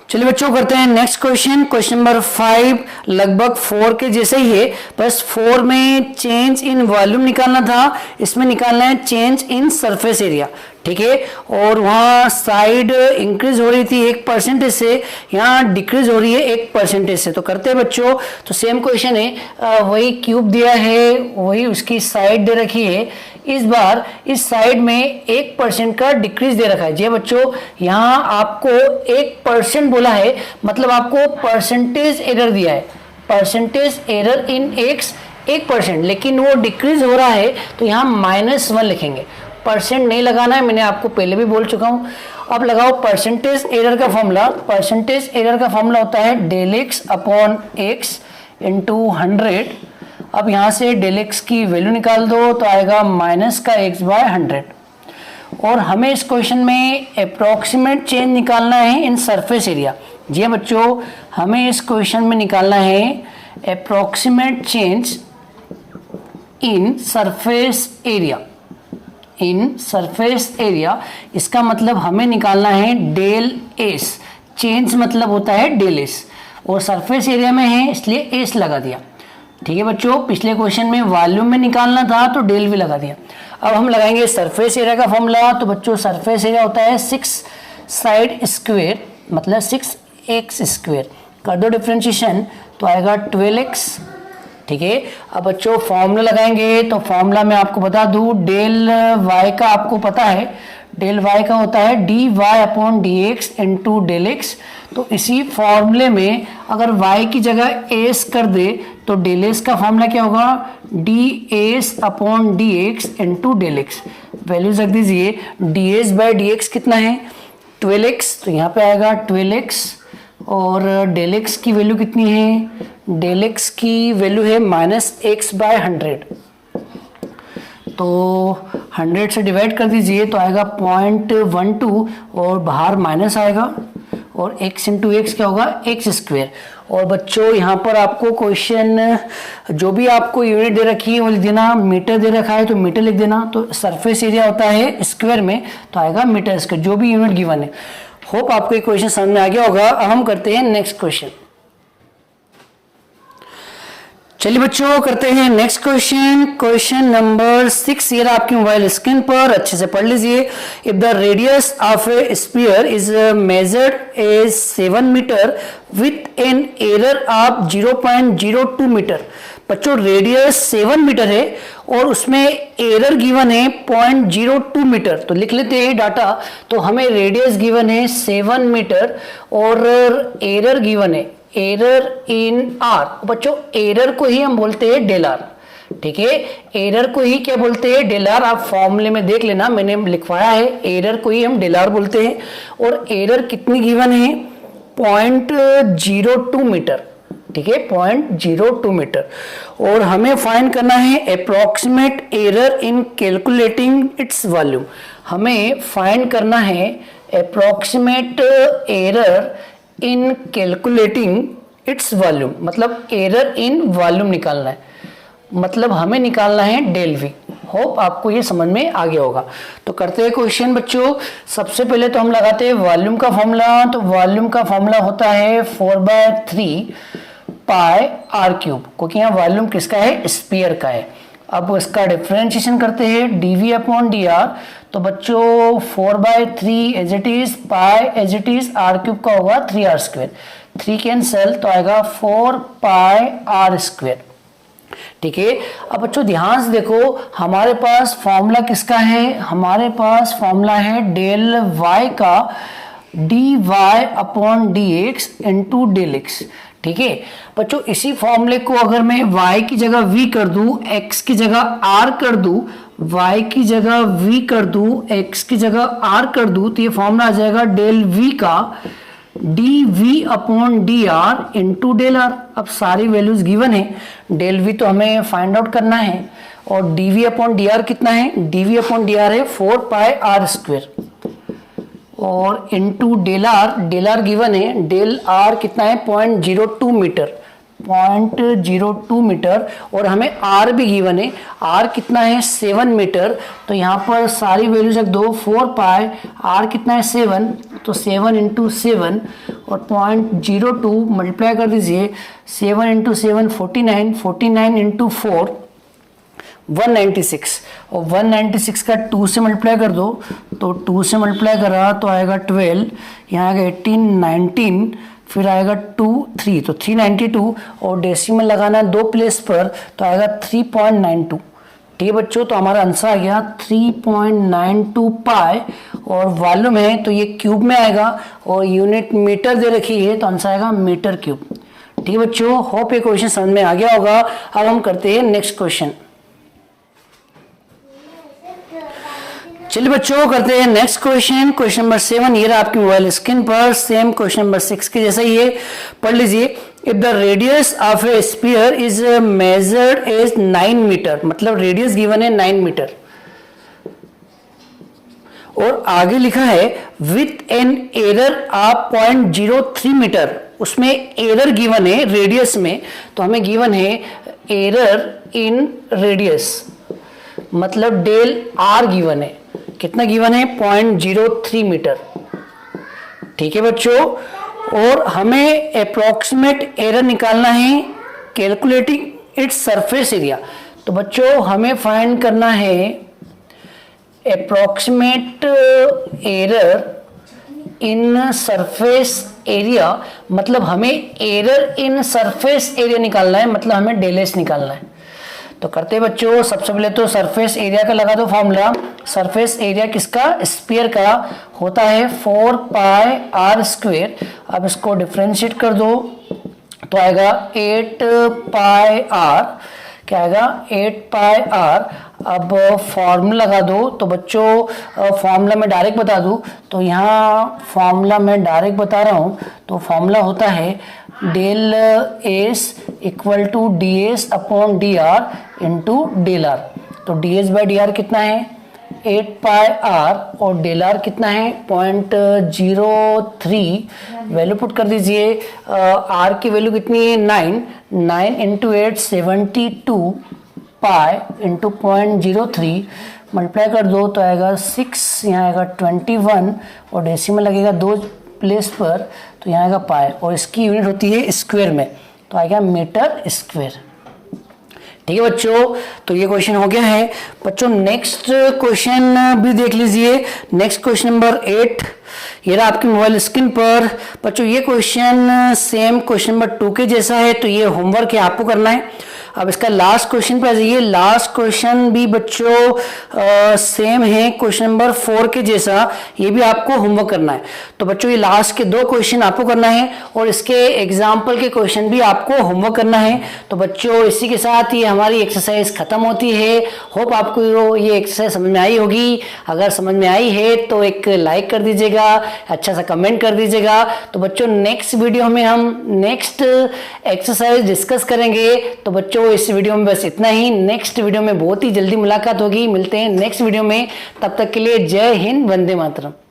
चलिए बच्चों करते हैं नेक्स्ट क्वेश्चन। क्वेश्चन नंबर 5 लगभग 4 के जैसे ही है, बस 4 में चेंज इन वॉल्यूम निकालना था, इसमें निकालना है चेंज इन सरफेस एरिया, ठीक है। और वहाँ साइड इंक्रीज हो रही थी 1% से, यहाँ डिक्रीज हो रही है 1% से। तो करते हैं बच्चों। तो सेम क्वेश्चन है, वही क्यूब दिया है, वही उसकी साइड दे रखी है। इस बार इस साइड में 1% का डिक्रीज दे रखा है। जी बच्चों, यहाँ आपको 1% बोला है, मतलब आपको परसेंटेज एरर दिया है। परसेंटेज एरर इन x 1%, लेकिन वो डिक्रीज हो रहा है तो यहाँ -1 लिखेंगे। परसेंट नहीं लगाना है, मैंने आपको पहले भी बोल चुका हूँ। अब लगाओ परसेंटेज एरर का फॉर्मूला। परसेंटेज एरर का फॉर्मूला होता है del x upon x into 100। अब यहाँ से डेल x की वैल्यू निकाल दो तो आएगा माइनस का x बाय 100। और हमें इस क्वेश्चन में अप्रोक्सीमेट चेंज निकालना है इन सरफेस एरिया। जी बच्चों, हमें इस क्वेश्चन में निकालना है approximate change in surface area. In surface area, इसका मतलब हमें निकालना है डेल एस। चेंज मतलब होता है डेल एस, और सरफेस एरिया में है इसलिए एस लगा दिया, ठीक है बच्चों। पिछले क्वेश्चन में वॉल्यूम में निकालना था तो डेल भी लगा दिया। अब हम लगाएंगे सरफेस एरिया का फॉर्मूला। तो बच्चों सरफेस एरिया होता है 6 साइड स्क्वेयर, मतलब 6x स्क्वेयर। कर दो डिफ्रेंशिएशन तो आएगा 12x, ठीक है। अब बच्चों फॉर्मूला लगाएंगे, तो फॉर्मूला में आपको बता दूं डेल y का आपको पता है, डेल वाई का होता है d Y upon D x into del x. तो इसी फॉर्मूले में अगर y की जगह एस कर दे तो डेल एस का फॉर्मूला क्या होगा, d S upon D x into del x. Values रख दीजिए, d S by D x कितना है 12x, तो यहाँ पे आएगा 12x, और डेल एक्स की वैल्यू कितनी है, डेल एक्स की वैल्यू है -x/100। तो 100 से डिवाइड कर दीजिए तो आएगा 0.12 और बाहर माइनस आएगा, और x इंटू एक्स क्या होगा x²। और बच्चों यहाँ पर आपको क्वेश्चन जो भी आपको यूनिट दे रखी है वो लिख देना, मीटर दे रखा है तो मीटर लिख देना, तो सरफेस एरिया होता है स्क्वायर में तो आएगा मीटर स्क्वायर, जो भी यूनिट गिवन है। होप आपको ये क्वेश्चन समझ में आ गया होगा। अब हम करते हैं नेक्स्ट क्वेश्चन। चलिए बच्चों करते हैं नेक्स्ट क्वेश्चन, क्वेश्चन नंबर 6। ये आपके मोबाइल स्क्रीन पर, अच्छे से पढ़ लीजिए। If the radius of a sphere is measured as 7 metre with an error of 0.02 metre. बच्चों रेडियस 7 मीटर है और उसमें एरर गिवन है 0.02 मीटर, तो लिख लेते हैं डाटा। तो हमें रेडियस गिवन है 7 मीटर और एरर गिवन है एरर इन आर। बच्चों एरर को ही हम बोलते हैं डेल आर, ठीक है, एरर को ही क्या बोलते हैं डेल आर। आप फॉर्मूले में देख लेना, मैंने लिखवाया है, एरर को ही हम डेल आर बोलते हैं। और एरर कितनी गिवन है 0.02 मीटर, ठीक है 0.02 मीटर। और हमें फाइंड करना है approximate error in calculating its volume. हमें फाइंड करना है approximate error in calculating its volume, मतलब एरर इन वॉल्यूम निकालना है, मतलब हमें निकालना है डेल वी। होप आपको ये समझ में आ गया होगा। तो करते हैं क्वेश्चन बच्चों। सबसे पहले तो हम लगाते हैं वॉल्यूम का फॉर्मूला। तो वॉल्यूम का फॉर्मूला होता है 4/3 पाई आर क्यूब, क्योंकि यहाँ वॉल्यूम किसका है, स्फीयर का है। अब इसका डिफरेंशिएशन करते हैं dv अपॉन dr। तो बच्चों 4/3 as it is, pi as it is, r cube का होगा 3r², 3 कैंसल तो आएगा 4 पाई r², ठीक है। अब बच्चों ध्यान से देखो, हमारे पास फॉर्मूला किसका है, हमारे पास फॉर्मूला है डेल y का dy upon dx into del x, ठीक है बच्चों। इसी फॉर्मूले को अगर मैं y की जगह v कर दूं, x की जगह r कर दूं, y की जगह v कर दूं, x की जगह r कर दूं, तो ये फॉर्मूला आ जाएगा डेल v का dv upon dr into del r। अब सारी वैल्यूज गिवन है, डेल v तो हमें फाइंड आउट करना है, और dv अपॉन dr कितना है, dv अपॉन dr है 4 पाई r², और इंटू डेल आर गिवन है, डेल आर कितना है 0.02 मीटर, 0.02 मीटर, और हमें आर भी गिवन है, आर कितना है 7 मीटर। तो यहाँ पर सारी वैल्यूज रख दो, 4 पाई आर कितना है 7, तो 7 इंटू 7 और 0.02 मल्टीप्लाई कर दीजिए, 7 इंटू 7 49, 49 इंटू 4 196, और 196 का 2 से मल्टीप्लाई कर दो, तो 2 से मल्टीप्लाई करा तो आएगा 12, यहाँ आएगा 18, 19, फिर आएगा 2, 3, तो 392, और डेसिमल लगाना 2 प्लेस पर तो आएगा 3.92, ठीक है बच्चों। तो हमारा आंसर आ गया 3.92 पाई, और वॉल्यूम है तो ये क्यूब में आएगा, और यूनिट मीटर दे रखी है तो आंसर आएगा मीटर क्यूब, ठीक है बच्चों। होप ये क्वेश्चन समझ में आ गया होगा। अब हम करते हैं नेक्स्ट क्वेश्चन। चलिए बच्चों करते हैं नेक्स्ट क्वेश्चन, क्वेश्चन नंबर 7। ये रहा आपकी मोबाइल स्क्रीन पर, सेम क्वेश्चन नंबर 6 के जैसा ही है, पढ़ लीजिए। If the radius of a sphere is measured as 9 metre, मतलब रेडियस गिवन है 9 मीटर, और आगे लिखा है with an error of 0.03 metre, उसमें एरर गिवन है रेडियस में, तो हमें गिवन है एरर इन रेडियस, मतलब डेल आर गिवन है, कितना गिवन है 0.03 मीटर, ठीक है बच्चों। और हमें अप्रोक्सीमेट एरर निकालना है कैलकुलेटिंग इट्स सरफेस एरिया। तो बच्चों हमें फाइंड करना है approximate error in surface area, मतलब हमें एरर इन सरफेस एरिया निकालना है, मतलब हमें डेल एस निकालना है। तो करते हैं बच्चों, सबसे पहले तो सरफेस एरिया का लगा दो फॉर्मूला। सरफेस एरिया किसका? स्फीयर का होता है 4 पाई आर स्क्वेयर। अब इसको डिफरेंशिएट कर दो तो आएगा 8 पाई आर। क्या आएगा? 8 पाई आर। अब फॉर्मूला लगा दो तो बच्चों फॉर्मूला मैं डायरेक्ट बता दूं तो यहाँ फॉर्मूला मैं डायरेक्ट बता रहा हूँ। तो फॉर्मूला होता है del S equal to d S upon d R into del R. तो d S by d R कितना है? 8 पाई आर और डेल आर कितना है? 0.03। वैल्यू पुट कर दीजिए। आर की वैल्यू कितनी है? 9 इंटू 8 72 पाई इंटू 0.03 मल्टीप्लाई कर दो तो आएगा 6, यहाँ आएगा 21 और डेसिमल लगेगा 2 प्लेस पर तो यहाँ आएगा पाई और इसकी यूनिट होती है स्क्वायर में, तो आएगा मीटर स्क्वायर। ठीक है बच्चों, तो ये क्वेश्चन हो गया है। बच्चों नेक्स्ट क्वेश्चन भी देख लीजिए। नेक्स्ट क्वेश्चन नंबर 8 ये रहा आपकी मोबाइल स्क्रीन पर। बच्चों ये क्वेश्चन सेम क्वेश्चन नंबर 2 के जैसा है, तो ये होमवर्क है, आपको करना है। अब इसका लास्ट क्वेश्चन पे आ जाइए। लास्ट क्वेश्चन भी बच्चों सेम है क्वेश्चन नंबर 4 के जैसा, ये भी आपको होमवर्क करना है। तो बच्चों ये लास्ट के 2 क्वेश्चन आपको करना है और इसके एग्जाम्पल के क्वेश्चन भी आपको होमवर्क करना है। तो बच्चों इसी के साथ ही हमारी एक्सरसाइज खत्म होती है। होप आपको ये एक्सरसाइज समझ में आई होगी। अगर समझ में आई है तो एक लाइक कर दीजिएगा, अच्छा सा कमेंट कर दीजिएगा। तो बच्चों नेक्स्ट वीडियो में हम नेक्स्ट एक्सरसाइज डिस्कस करेंगे। तो बच्चों इस वीडियो में बस इतना ही। नेक्स्ट वीडियो में बहुत ही जल्दी मुलाकात होगी। मिलते हैं नेक्स्ट वीडियो में, तब तक के लिए जय हिंद, वंदे मातरम।